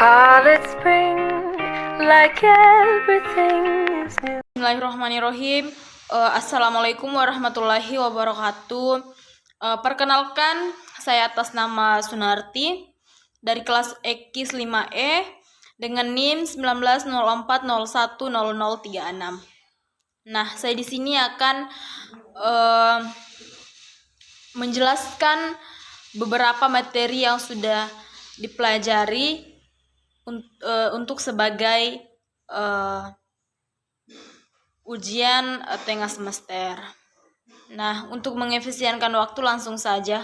Call it spring, like everything is new. Bismillahirrahmanirrahim. Assalamualaikum warahmatullahi wabarakatuh. Perkenalkan, saya atas nama Sunarti dari kelas EKIS 5E dengan NIM 1904010036. Nah, saya di sini akan menjelaskan beberapa materi yang sudah dipelajari untuk sebagai ujian tengah semester. Nah, untuk mengefisienkan waktu langsung saja.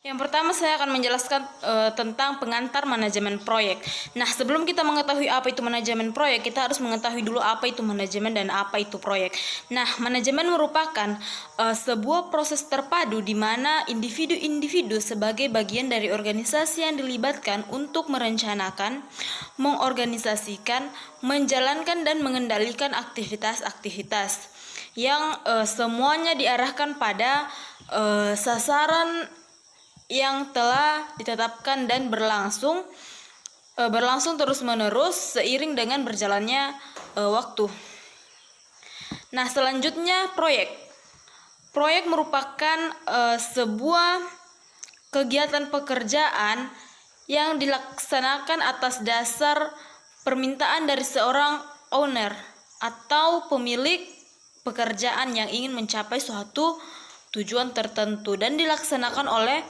Yang pertama saya akan menjelaskan tentang pengantar manajemen proyek. Nah, sebelum kita mengetahui apa itu manajemen proyek, kita harus mengetahui dulu apa itu manajemen dan apa itu proyek. Nah, manajemen merupakan sebuah proses terpadu di mana individu-individu sebagai bagian dari organisasi yang dilibatkan untuk merencanakan, mengorganisasikan, menjalankan dan mengendalikan aktivitas-aktivitas yang semuanya diarahkan pada sasaran yang telah ditetapkan dan berlangsung terus-menerus seiring dengan berjalannya waktu. Nah, selanjutnya proyek. Proyek merupakan sebuah kegiatan pekerjaan yang dilaksanakan atas dasar permintaan dari seorang owner atau pemilik pekerjaan yang ingin mencapai suatu tujuan tertentu dan dilaksanakan oleh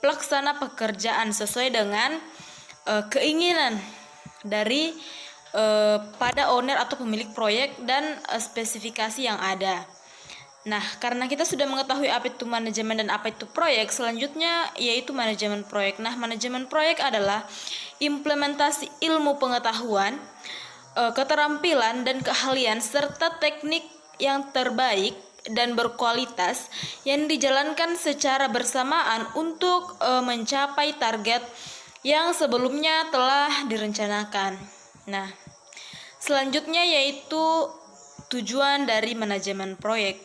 pelaksana pekerjaan sesuai dengan keinginan dari pada owner atau pemilik proyek dan spesifikasi yang ada. Nah, karena kita sudah mengetahui apa itu manajemen dan apa itu proyek, selanjutnya yaitu manajemen proyek. Nah, manajemen proyek adalah implementasi ilmu pengetahuan, keterampilan dan keahlian serta teknik yang terbaik dan berkualitas yang dijalankan secara bersamaan untuk mencapai target yang sebelumnya telah direncanakan. Nah, selanjutnya yaitu tujuan dari manajemen proyek.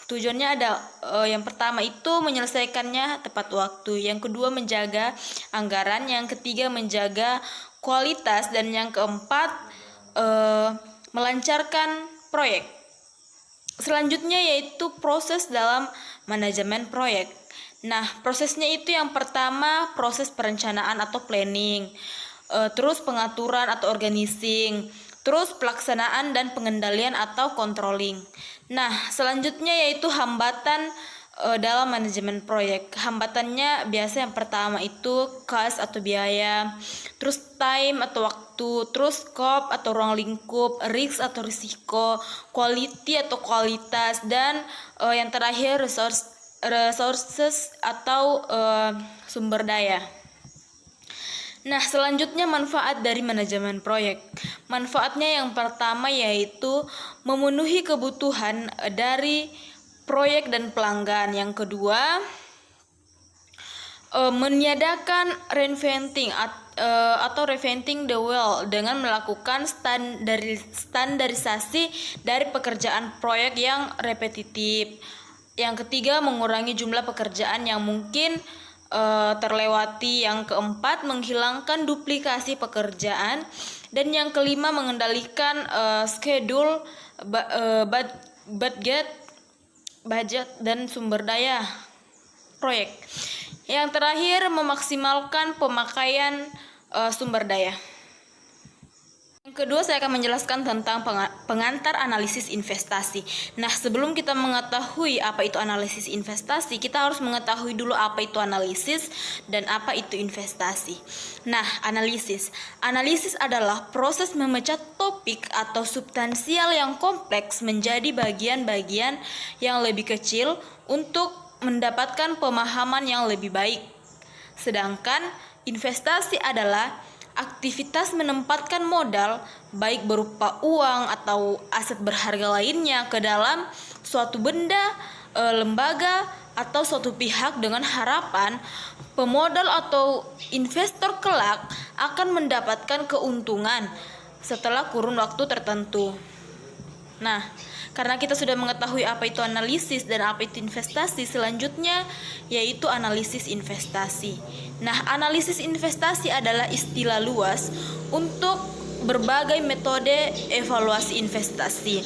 Tujuannya ada yang pertama itu menyelesaikannya tepat waktu, yang kedua menjaga anggaran, yang ketiga menjaga kualitas, dan yang keempat melancarkan proyek. Selanjutnya yaitu proses dalam manajemen proyek. Nah, prosesnya itu yang pertama proses perencanaan atau planning, terus pengaturan atau organizing, terus pelaksanaan dan pengendalian atau controlling. Nah, selanjutnya yaitu hambatan dalam manajemen proyek. Hambatannya biasa yang pertama itu cost atau biaya, terus time atau waktu, terus scope atau ruang lingkup, risk atau risiko, quality atau kualitas, dan yang terakhir resources atau sumber daya. Nah, selanjutnya manfaat dari manajemen proyek. Manfaatnya yang pertama yaitu memenuhi kebutuhan dari proyek dan pelanggan. Yang kedua, meniadakan reinventing atau reinventing the wheel dengan melakukan standarisasi dari pekerjaan proyek yang repetitif. Yang ketiga, mengurangi jumlah pekerjaan yang mungkin terlewati. Yang keempat, menghilangkan duplikasi pekerjaan. Dan yang kelima, mengendalikan schedule, budget dan sumber daya proyek. Yang terakhir, memaksimalkan pemakaian sumber daya. Yang kedua, saya akan menjelaskan tentang pengantar analisis investasi. Nah, sebelum kita mengetahui apa itu analisis investasi, kita harus mengetahui dulu apa itu analisis dan apa itu investasi. Nah, analisis adalah proses memecah topik atau substansial yang kompleks menjadi bagian-bagian yang lebih kecil untuk mendapatkan pemahaman yang lebih baik. Sedangkan investasi adalah aktivitas menempatkan modal baik berupa uang atau aset berharga lainnya ke dalam suatu benda, lembaga atau suatu pihak dengan harapan pemodal atau investor kelak akan mendapatkan keuntungan setelah kurun waktu tertentu. Nah, Karena kita sudah mengetahui apa itu analisis dan apa itu investasi, selanjutnya yaitu analisis investasi. Nah, analisis investasi adalah istilah luas untuk berbagai metode evaluasi investasi,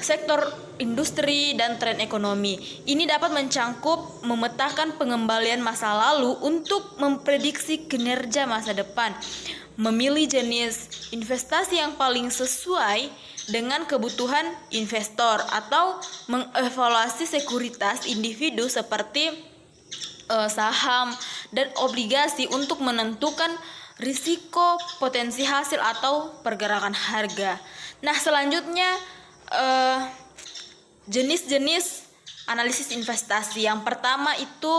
sektor industri dan tren ekonomi. Ini dapat mencangkup memetakan pengembalian masa lalu untuk memprediksi kinerja masa depan, memilih jenis investasi yang paling sesuai dengan kebutuhan investor, atau mengevaluasi sekuritas individu seperti saham dan obligasi untuk menentukan risiko potensi hasil atau pergerakan harga. Nah, selanjutnya jenis-jenis analisis investasi. Yang pertama itu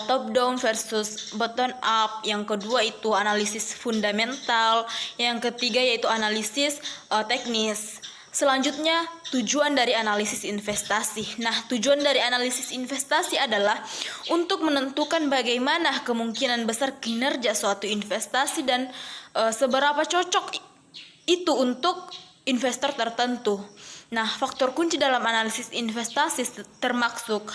top down versus bottom up. Yang kedua itu analisis fundamental. Yang ketiga yaitu analisis teknis. Selanjutnya, tujuan dari analisis investasi. Nah, tujuan dari analisis investasi adalah untuk menentukan bagaimana kemungkinan besar kinerja suatu investasi dan seberapa cocok itu untuk investor tertentu. Nah, faktor kunci dalam analisis investasi termasuk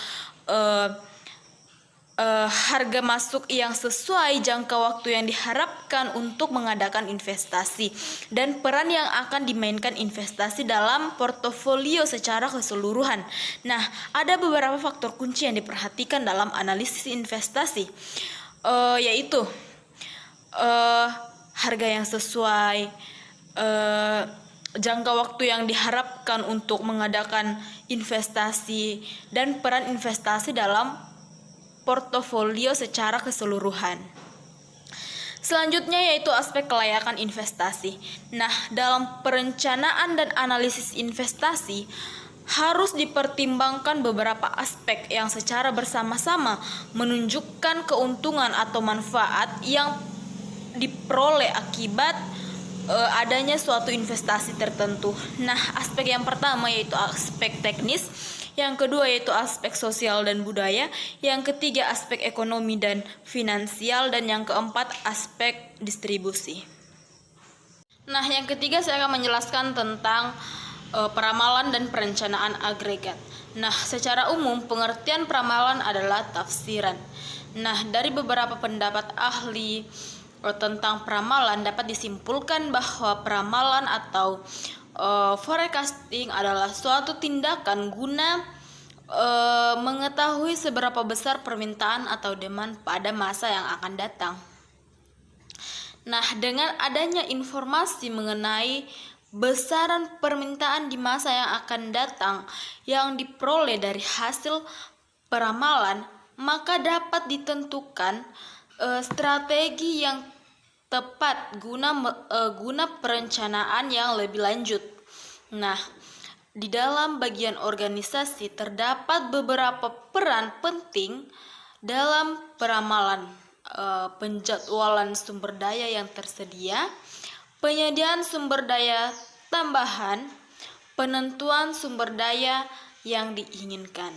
harga masuk yang sesuai jangka waktu yang diharapkan untuk mengadakan investasi, dan peran yang akan dimainkan investasi dalam portofolio secara keseluruhan. Nah, ada beberapa faktor kunci yang diperhatikan dalam analisis investasi, yaitu harga yang sesuai, jangka waktu yang diharapkan untuk mengadakan investasi, dan peran investasi dalam portofolio secara keseluruhan. Selanjutnya yaitu aspek kelayakan investasi. Nah, dalam perencanaan dan analisis investasi harus dipertimbangkan beberapa aspek yang secara bersama-sama menunjukkan keuntungan atau manfaat yang diperoleh akibat adanya suatu investasi tertentu. Nah, aspek yang pertama yaitu aspek teknis, yang kedua yaitu aspek sosial dan budaya, yang ketiga aspek ekonomi dan finansial, dan yang keempat aspek distribusi. Nah, yang ketiga saya akan menjelaskan tentang peramalan dan perencanaan agregat. Nah, secara umum pengertian peramalan adalah tafsiran. Nah, dari beberapa pendapat ahli tentang peramalan dapat disimpulkan bahwa peramalan atau forecasting adalah suatu tindakan guna mengetahui seberapa besar permintaan atau demand pada masa yang akan datang. Nah, dengan adanya informasi mengenai besaran permintaan di masa yang akan datang yang diperoleh dari hasil peramalan, maka dapat ditentukan strategi yang tepat guna perencanaan yang lebih lanjut. Nah, di dalam bagian organisasi terdapat beberapa peran penting dalam peramalan, penjadwalan sumber daya yang tersedia, penyediaan sumber daya tambahan, penentuan sumber daya yang diinginkan.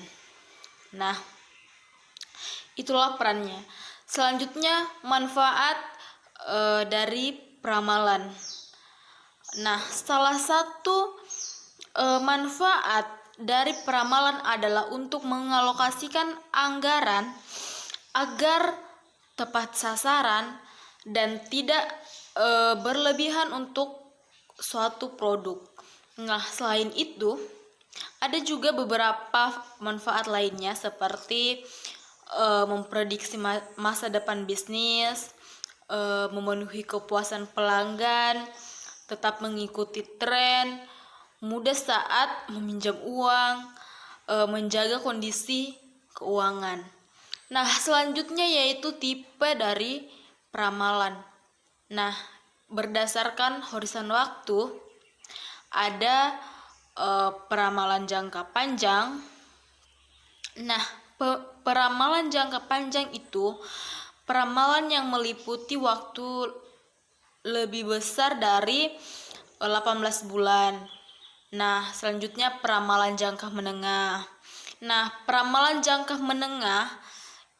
Nah, itulah perannya. Selanjutnya, manfaat dari peramalan. Nah, salah satu manfaat dari peramalan adalah untuk mengalokasikan anggaran agar tepat sasaran dan tidak berlebihan untuk suatu produk. Nah, selain itu, ada juga beberapa manfaat lainnya seperti memprediksi masa depan bisnis, memenuhi kepuasan pelanggan, tetap mengikuti tren, mudah saat meminjam uang, menjaga kondisi keuangan. Nah, selanjutnya yaitu tipe dari peramalan. Nah, berdasarkan horizon waktu, ada peramalan jangka panjang. Nah, peramalan jangka panjang itu peramalan yang meliputi waktu lebih besar dari 18 bulan. Nah, selanjutnya peramalan jangka menengah. Nah, peramalan jangka menengah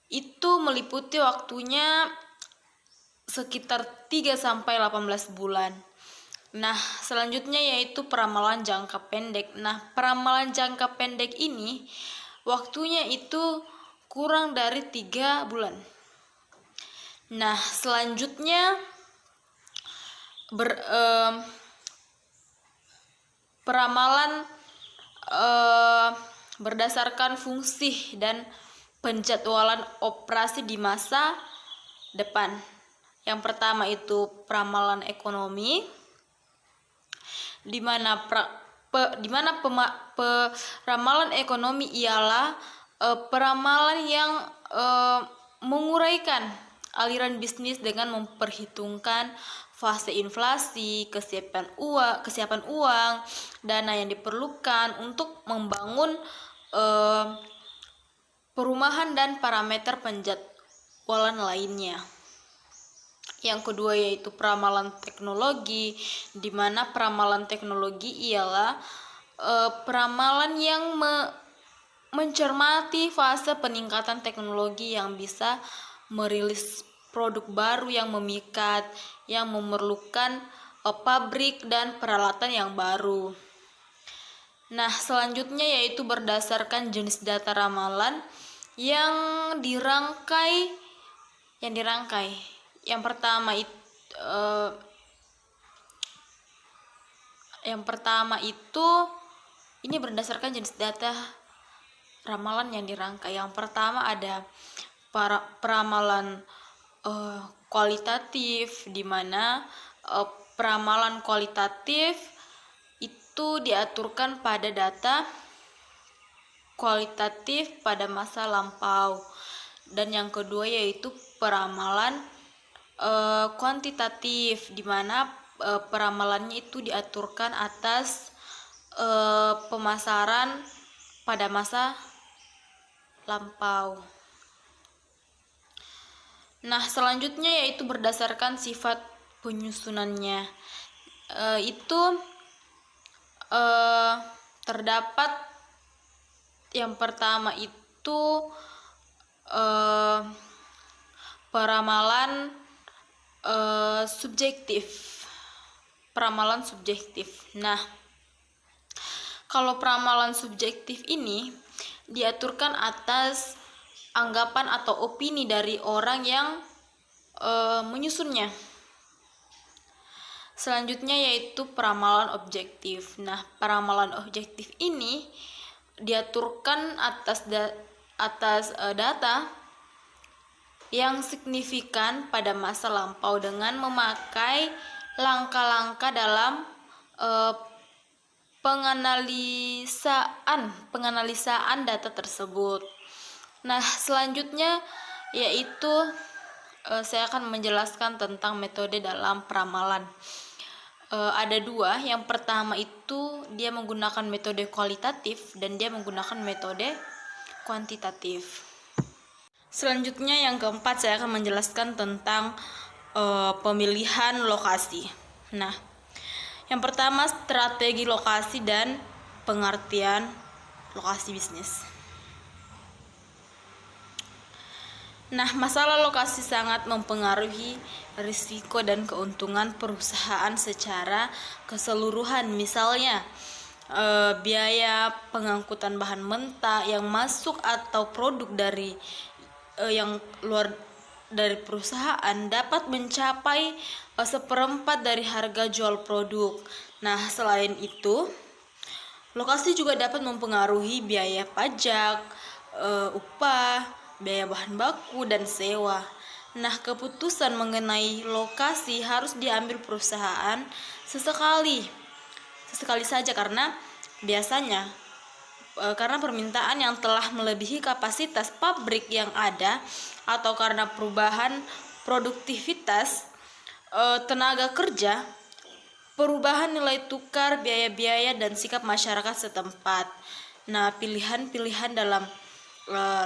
itu meliputi waktunya sekitar 3 sampai 18 bulan. Nah, selanjutnya yaitu peramalan jangka pendek. Nah, peramalan jangka pendek ini waktunya itu kurang dari 3 bulan. Nah, selanjutnya peramalan berdasarkan fungsi dan penjadwalan operasi di masa depan. Yang pertama itu peramalan ekonomi, di mana peramalan ekonomi ialah peramalan yang menguraikan aliran bisnis dengan memperhitungkan fase inflasi, kesiapan uang, dana yang diperlukan untuk membangun perumahan dan parameter penjadwalan lainnya. Yang kedua yaitu peramalan teknologi, di mana peramalan teknologi ialah peramalan yang mencermati fase peningkatan teknologi yang bisa merilis produk baru yang memikat, yang memerlukan pabrik dan peralatan yang baru. Nah, selanjutnya yaitu berdasarkan jenis data ramalan yang dirangkai. Yang pertama itu ini berdasarkan jenis data ramalan yang dirangkai. Yang pertama ada peramalan kualitatif, di mana peramalan kualitatif itu diaturkan pada data kualitatif pada masa lampau. Dan yang kedua yaitu peramalan kuantitatif, di mana peramalannya itu diaturkan atas pemasaran pada masa lampau. Nah, selanjutnya yaitu berdasarkan sifat penyusunannya. Itu terdapat yang pertama itu peramalan subjektif. Nah, kalau peramalan subjektif ini diaturkan atas anggapan atau opini dari orang yang menyusunnya. Selanjutnya yaitu peramalan objektif. Nah, peramalan objektif ini diaturkan atas data yang signifikan pada masa lampau dengan memakai langkah-langkah dalam penganalisaan data tersebut. Nah, selanjutnya yaitu saya akan menjelaskan tentang metode dalam peramalan. Ada dua. Yang pertama itu dia menggunakan metode kualitatif dan dia menggunakan metode kuantitatif. Selanjutnya yang keempat saya akan menjelaskan tentang pemilihan lokasi. Nah, yang pertama strategi lokasi dan pengertian lokasi bisnis. Nah, masalah lokasi sangat mempengaruhi risiko dan keuntungan perusahaan secara keseluruhan. Misalnya, biaya pengangkutan bahan mentah yang masuk atau produk dari yang luar dari perusahaan dapat mencapai 1/4 dari harga jual produk. Nah, selain itu, lokasi juga dapat mempengaruhi biaya pajak, upah, biaya bahan baku, dan sewa. Nah, keputusan mengenai lokasi harus diambil perusahaan sesekali saja karena biasanya karena permintaan yang telah melebihi kapasitas pabrik yang ada atau karena perubahan produktivitas tenaga kerja, perubahan nilai tukar, biaya-biaya, dan sikap masyarakat setempat. Nah, pilihan-pilihan dalam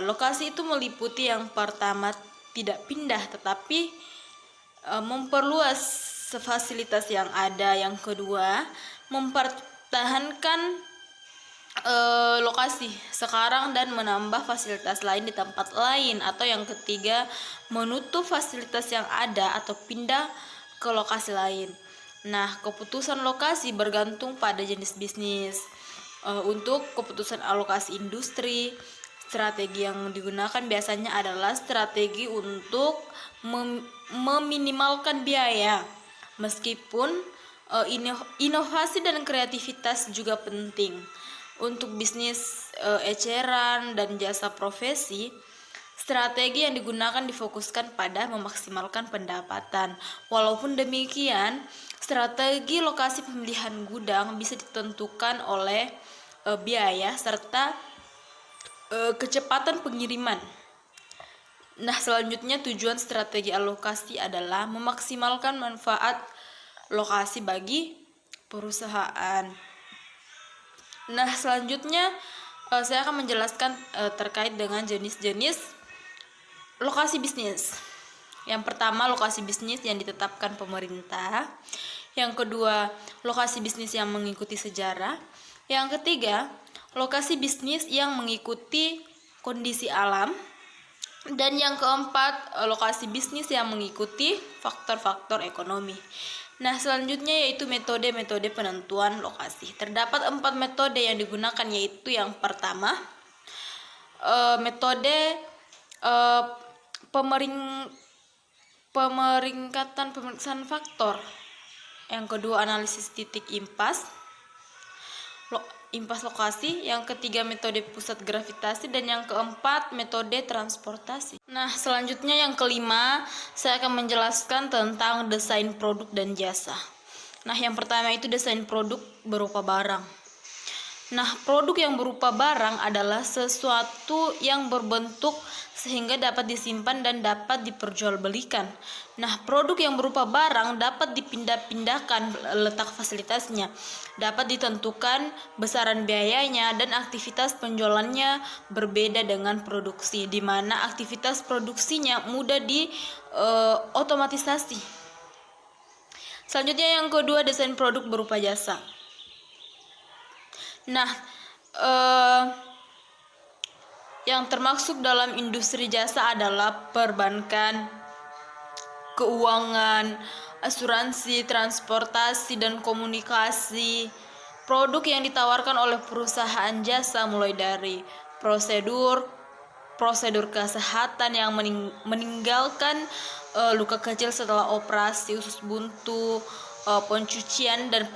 lokasi itu meliputi yang pertama tidak pindah tetapi memperluas fasilitas yang ada. Yang kedua, mempertahankan lokasi sekarang dan menambah fasilitas lain di tempat lain. Atau yang ketiga, menutup fasilitas yang ada atau pindah ke lokasi lain. Nah, keputusan lokasi bergantung pada jenis bisnis. Untuk keputusan alokasi industri, strategi yang digunakan biasanya adalah strategi untuk meminimalkan biaya. Meskipun inovasi dan kreativitas juga penting. Untuk bisnis eceran dan jasa profesi, strategi yang digunakan difokuskan pada memaksimalkan pendapatan. Walaupun demikian, strategi lokasi pemilihan gudang bisa ditentukan oleh biaya serta kecepatan pengiriman. Nah, selanjutnya tujuan strategi alokasi adalah memaksimalkan manfaat lokasi bagi perusahaan. Nah, selanjutnya saya akan menjelaskan terkait dengan jenis-jenis lokasi bisnis. Yang pertama, lokasi bisnis yang ditetapkan pemerintah. Yang kedua, lokasi bisnis yang mengikuti sejarah. Yang ketiga, lokasi bisnis yang mengikuti kondisi alam. Dan yang keempat, lokasi bisnis yang mengikuti faktor-faktor ekonomi. Nah, selanjutnya yaitu metode-metode penentuan lokasi. Terdapat 4 metode yang digunakan, yaitu yang pertama, metode pemeriksaan faktor. Yang kedua, analisis titik impas lokasi. Yang ketiga, metode pusat gravitasi. Dan yang keempat, metode transportasi. Nah, selanjutnya yang kelima, saya akan menjelaskan tentang desain produk dan jasa. Nah, yang pertama itu desain produk berupa barang. Nah, produk yang berupa barang adalah sesuatu yang berbentuk sehingga dapat disimpan dan dapat diperjualbelikan. Nah, produk yang berupa barang dapat dipindah-pindahkan letak fasilitasnya, dapat ditentukan besaran biayanya, dan aktivitas penjualannya berbeda dengan produksi, di mana aktivitas produksinya mudah otomatisasi. Selanjutnya yang kedua, desain produk berupa jasa. Nah, yang termasuk dalam industri jasa adalah perbankan, keuangan, asuransi, transportasi, dan komunikasi. Produk yang ditawarkan oleh perusahaan jasa mulai dari prosedur kesehatan yang meninggalkan luka kecil setelah operasi usus buntu, pencucian dan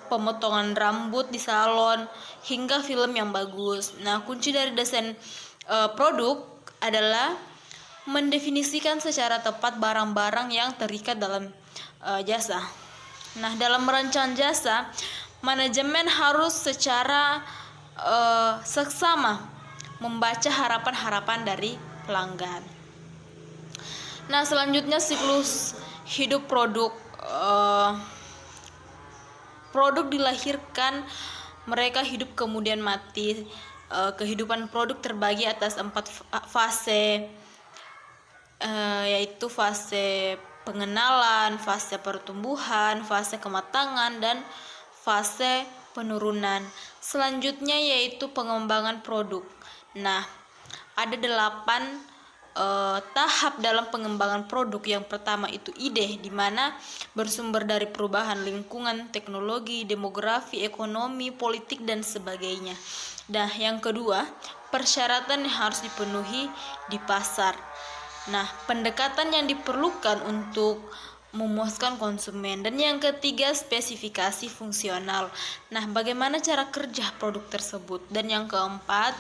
pemotongan rambut di salon, hingga film yang bagus. Nah, kunci dari desain produk adalah mendefinisikan secara tepat barang-barang yang terikat dalam jasa. Nah, dalam merancang jasa, manajemen harus secara seksama membaca harapan-harapan dari pelanggan. Nah, selanjutnya siklus hidup produk. Produk dilahirkan, mereka hidup kemudian mati. Kehidupan produk terbagi atas 4 fase, yaitu fase pengenalan, fase pertumbuhan, fase kematangan, dan fase penurunan. Selanjutnya yaitu pengembangan produk. Nah, ada 8 tahap dalam pengembangan produk. Yang pertama itu ide, di mana bersumber dari perubahan lingkungan, teknologi, demografi, ekonomi, politik, dan sebagainya. Nah, yang kedua, persyaratan yang harus dipenuhi di pasar. Nah, pendekatan yang diperlukan untuk memuaskan konsumen. Dan yang ketiga, spesifikasi fungsional. Nah, bagaimana cara kerja produk tersebut. Dan yang keempat,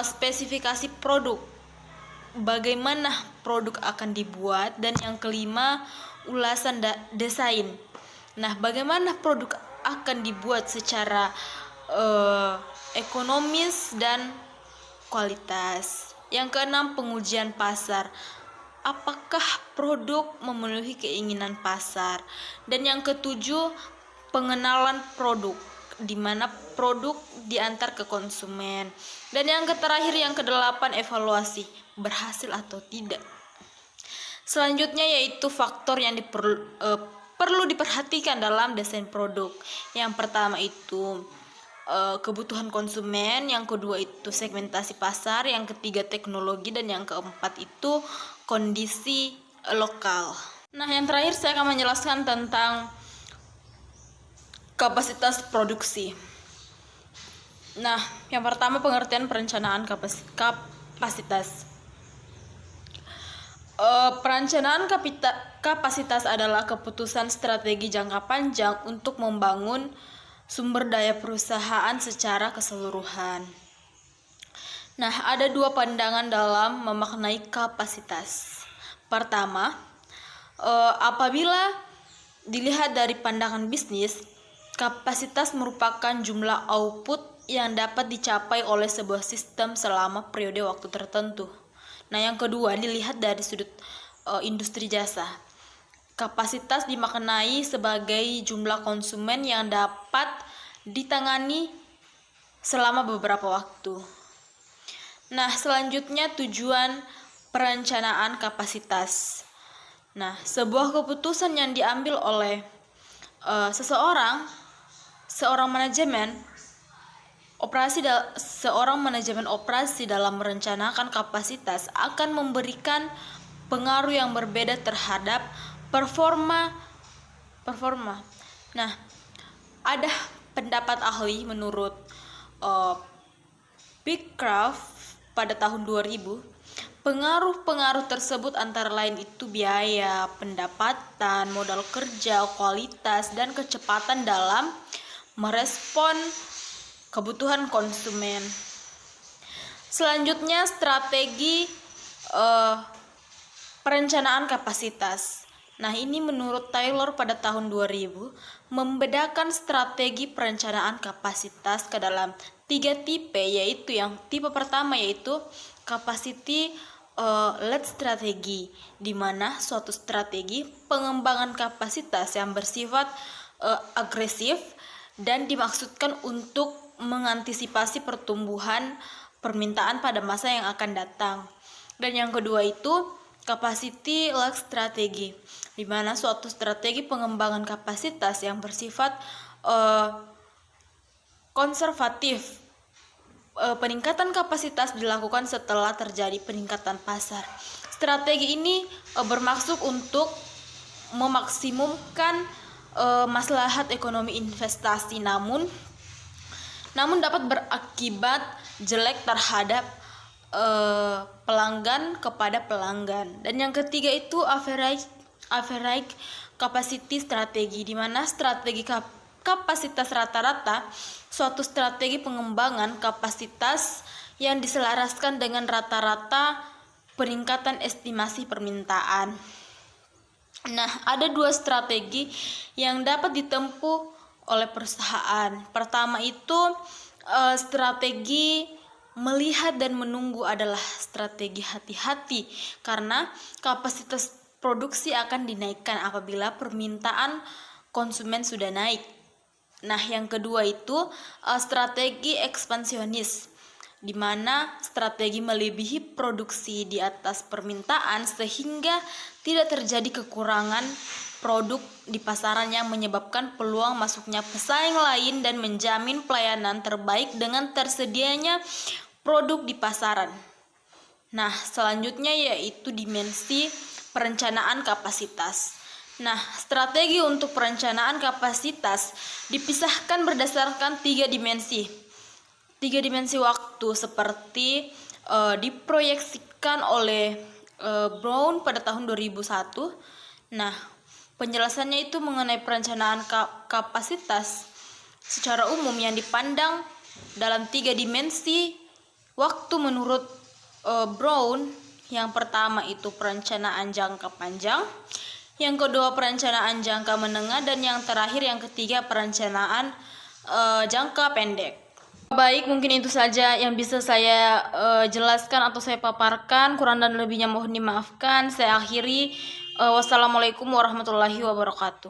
spesifikasi produk, bagaimana produk akan dibuat. Dan yang kelima, ulasan desain. Nah, bagaimana produk akan dibuat secara ekonomis dan kualitas. Yang keenam, pengujian pasar. Apakah produk memenuhi keinginan pasar. Dan yang ketujuh, pengenalan produk, di mana produk diantar ke konsumen. Dan yang terakhir, yang kedelapan, evaluasi, berhasil atau tidak. Selanjutnya yaitu faktor yang perlu diperhatikan dalam desain produk. Yang pertama itu kebutuhan konsumen, yang kedua itu segmentasi pasar, yang ketiga teknologi, dan yang keempat itu kondisi lokal. Nah, yang terakhir saya akan menjelaskan tentang kapasitas produksi. Nah, yang pertama pengertian perencanaan kapasitas. Perencanaan kapasitas adalah keputusan strategi jangka panjang untuk membangun sumber daya perusahaan secara keseluruhan. Nah, ada dua pandangan dalam memaknai kapasitas. Pertama, apabila dilihat dari pandangan bisnis, kapasitas merupakan jumlah output yang dapat dicapai oleh sebuah sistem selama periode waktu tertentu. Nah, yang kedua dilihat dari sudut industri jasa. Kapasitas dimaknai sebagai jumlah konsumen yang dapat ditangani selama beberapa waktu. Nah, selanjutnya tujuan perencanaan kapasitas. Nah, sebuah keputusan yang diambil oleh seorang manajemen operasi dalam merencanakan kapasitas akan memberikan pengaruh yang berbeda terhadap performa. Nah, ada pendapat ahli menurut Beecraft pada tahun 2000, pengaruh-pengaruh tersebut antara lain itu biaya, pendapatan, modal kerja, kualitas, dan kecepatan dalam merespon kebutuhan konsumen. Selanjutnya strategi perencanaan kapasitas. Nah, ini menurut Taylor pada tahun 2000 membedakan strategi perencanaan kapasitas ke dalam 3 tipe, yaitu yang tipe pertama yaitu capacity led strategi, di mana suatu strategi pengembangan kapasitas yang bersifat agresif dan dimaksudkan untuk mengantisipasi pertumbuhan permintaan pada masa yang akan datang. Dan yang kedua itu capacity led strategi, di mana suatu strategi pengembangan kapasitas yang bersifat konservatif. Peningkatan kapasitas dilakukan setelah terjadi peningkatan pasar. Strategi ini bermaksud untuk memaksimumkan maslahat ekonomi investasi, namun dapat berakibat jelek terhadap pelanggan kepada pelanggan. Dan yang ketiga itu average capacity strategi, di mana strategi kapasitas rata-rata, suatu strategi pengembangan kapasitas yang diselaraskan dengan rata-rata peningkatan estimasi permintaan. Nah, ada dua strategi yang dapat ditempuh oleh perusahaan. Pertama itu strategi melihat dan menunggu adalah strategi hati-hati, karena kapasitas produksi akan dinaikkan apabila permintaan konsumen sudah naik. Nah, yang kedua itu strategi ekspansionis, di mana strategi melebihi produksi di atas permintaan sehingga tidak terjadi kekurangan produk di pasaran yang menyebabkan peluang masuknya pesaing lain dan menjamin pelayanan terbaik dengan tersedianya produk di pasaran. Nah, selanjutnya yaitu dimensi perencanaan kapasitas. Nah, strategi untuk perencanaan kapasitas dipisahkan berdasarkan 3 dimensi. 3 dimensi waktu seperti diproyeksikan oleh Brown pada tahun 2001. Nah, penjelasannya itu mengenai perencanaan kapasitas secara umum yang dipandang dalam 3 dimensi waktu menurut Brown. Yang pertama itu perencanaan jangka panjang, yang kedua perencanaan jangka menengah, dan yang terakhir yang ketiga perencanaan jangka pendek. Baik, mungkin itu saja yang bisa saya jelaskan atau saya paparkan. Kurang dan lebihnya mohon dimaafkan. Saya akhiri. Wassalamualaikum warahmatullahi wabarakatuh.